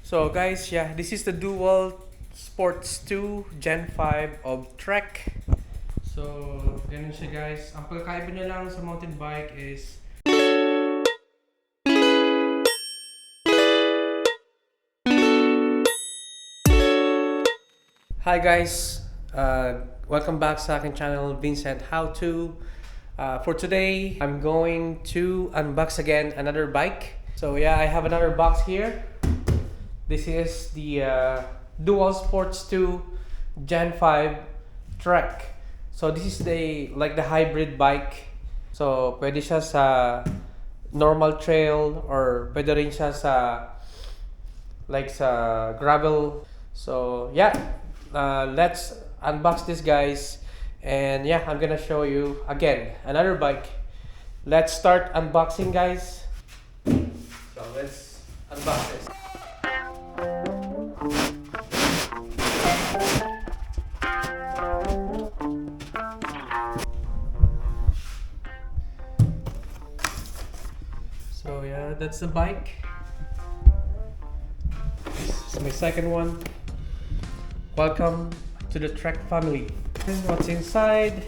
So guys, yeah, this is the Dual Sports 2 Gen 5 of Trek. So, ganun siya guys. Ang pagkakaiba niya lang sa mountain bike is Hi guys, welcome back sa aking channel, Vincent How To. For today, I'm going to unbox again another bike. So yeah, I have another box here. This is the Dual Sports 2 Gen 5 Trek. So this is the hybrid bike. So pwede siya sa normal trail or pwede rin siya sa sa gravel. So yeah, let's unbox this guys. And yeah, I'm gonna show you again another bike. Let's start unboxing guys. So let's unbox this. So yeah, that's the bike. This is my second one. Welcome to the Trek family. And what's inside?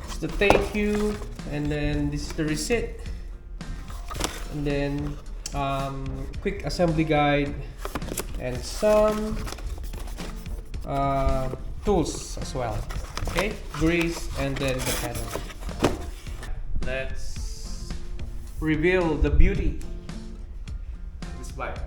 It's the thank you, and then this is the receipt, and then quick assembly guide, and some tools as well. Okay, grease, and then the pedal. Let's reveal the beauty of this bike.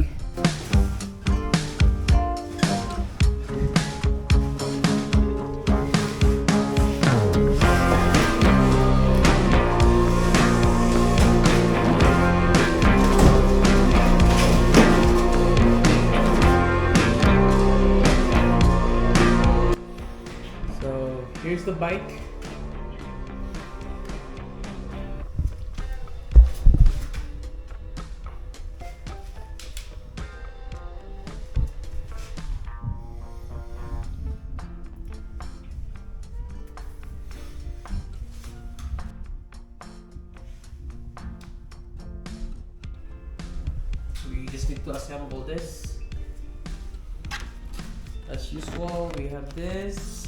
So here's the bike. We just need to assemble this. As usual, we have this.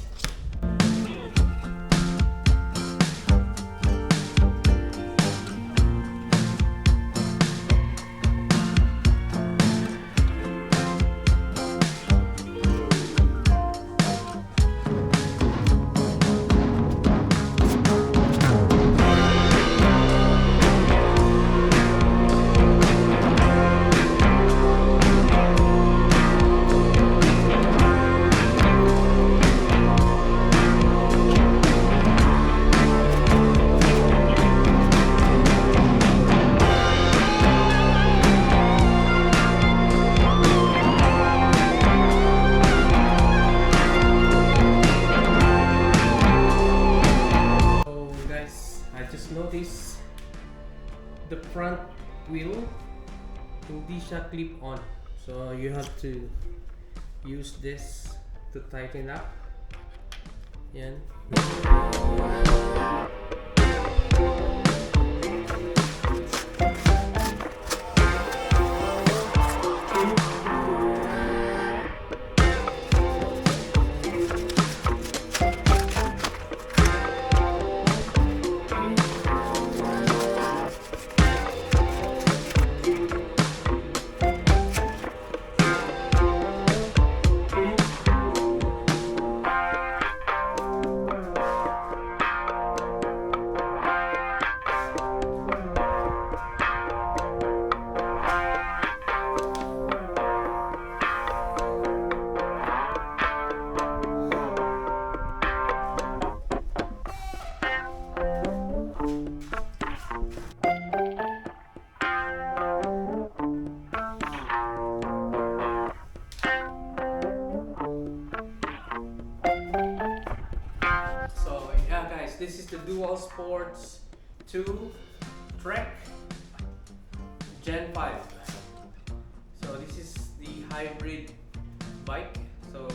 Notice the front wheel hindi siya clip on, so you have to use this to tighten up. Yan. This is the Dual Sports 2 Trek Gen 5. So this is the hybrid bike. So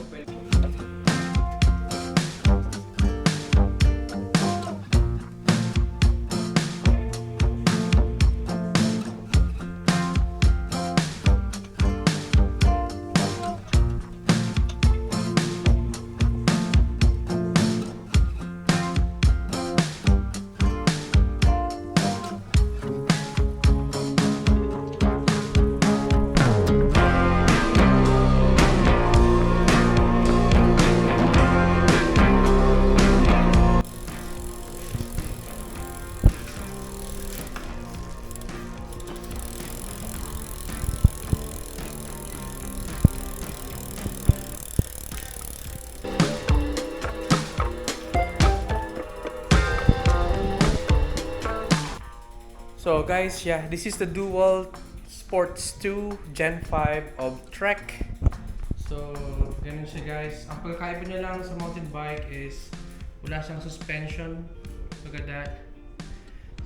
So guys, yeah, this is the Dual Sports 2 Gen 5 of Trek. So, ganun siya guys. Ang pagkakaiba niya lang sa mountain bike is wala siyang suspension. Look at that.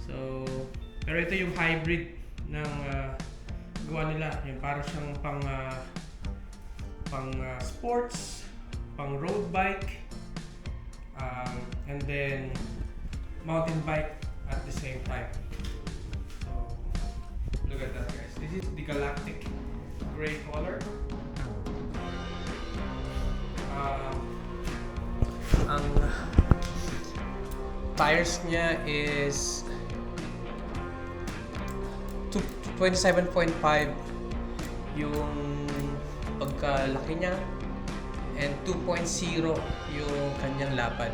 So, pero ito yung hybrid ng gawa nila. Yung para siyang pang sports, pang road bike, and then mountain bike at the same time. So, look at that guys. This is the galactic gray color. Ang tires niya is 27.5 yung pagkalaki niya and 2.0 yung kanyang lapad.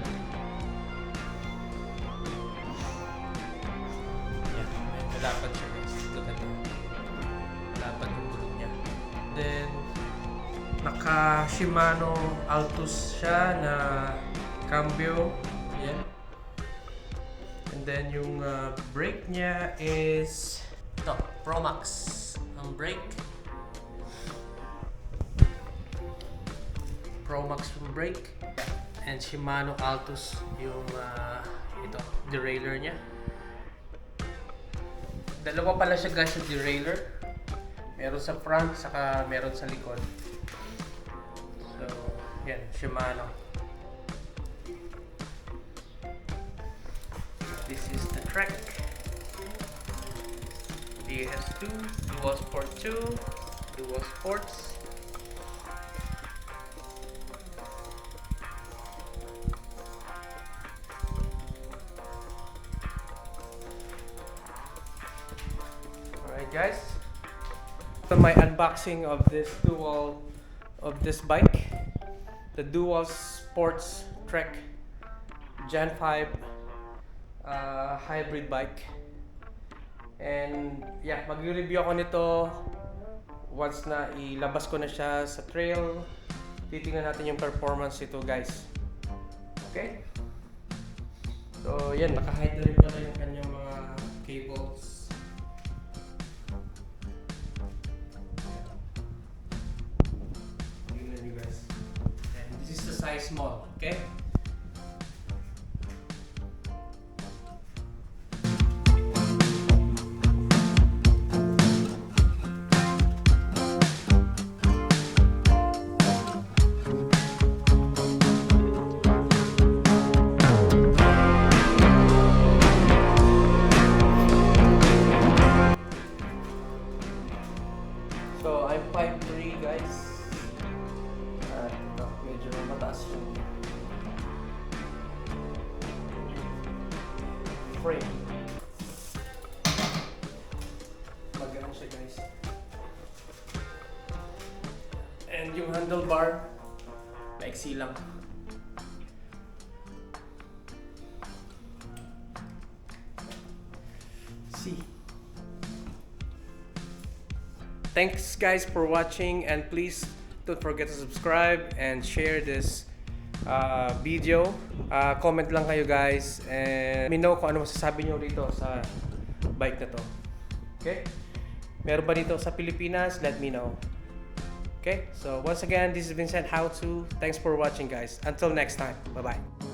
Yeah, may lapad siya guys. Look at that. Lapad yung gulong niya. Then naka Shimano Altus siya na cambio. Yeah. And then yung brake niya is ito, Pro Max ang brake. Pro Max yung brake. And Shimano Altus yung ito, derailleur niya. Dalawa pala siya guys yung derailleur. Meron sa front, saka meron sa likod. So, yan, Shimano. This is the Trek DS2, Dual Sport 2, Dual Sports. Alright guys, so my unboxing of this bike, the Dual Sports Trek Gen 5 hybrid bike. And yeah, mag-review ako nito once na ilabas ko na siya sa trail. Titingnan natin yung performance nito guys. Okay? So yan, naka-hide na rin pala yung kanyang mga cables. Tingnan nyo guys. And this is the size small, okay? So, I'm 5'3" guys. Medyo mataas yung frame. Magaan siya guys. And yung handlebar, maiksi lang. See. Thanks guys for watching, and please don't forget to subscribe and share this video. Comment lang kayo guys and let me know kung ano masasabi nyo rito sa bike na to. Okay? Meron ba dito sa Pilipinas? Let me know. Okay? So once again, this is Vincent How To. Thanks for watching guys. Until next time. Bye-bye.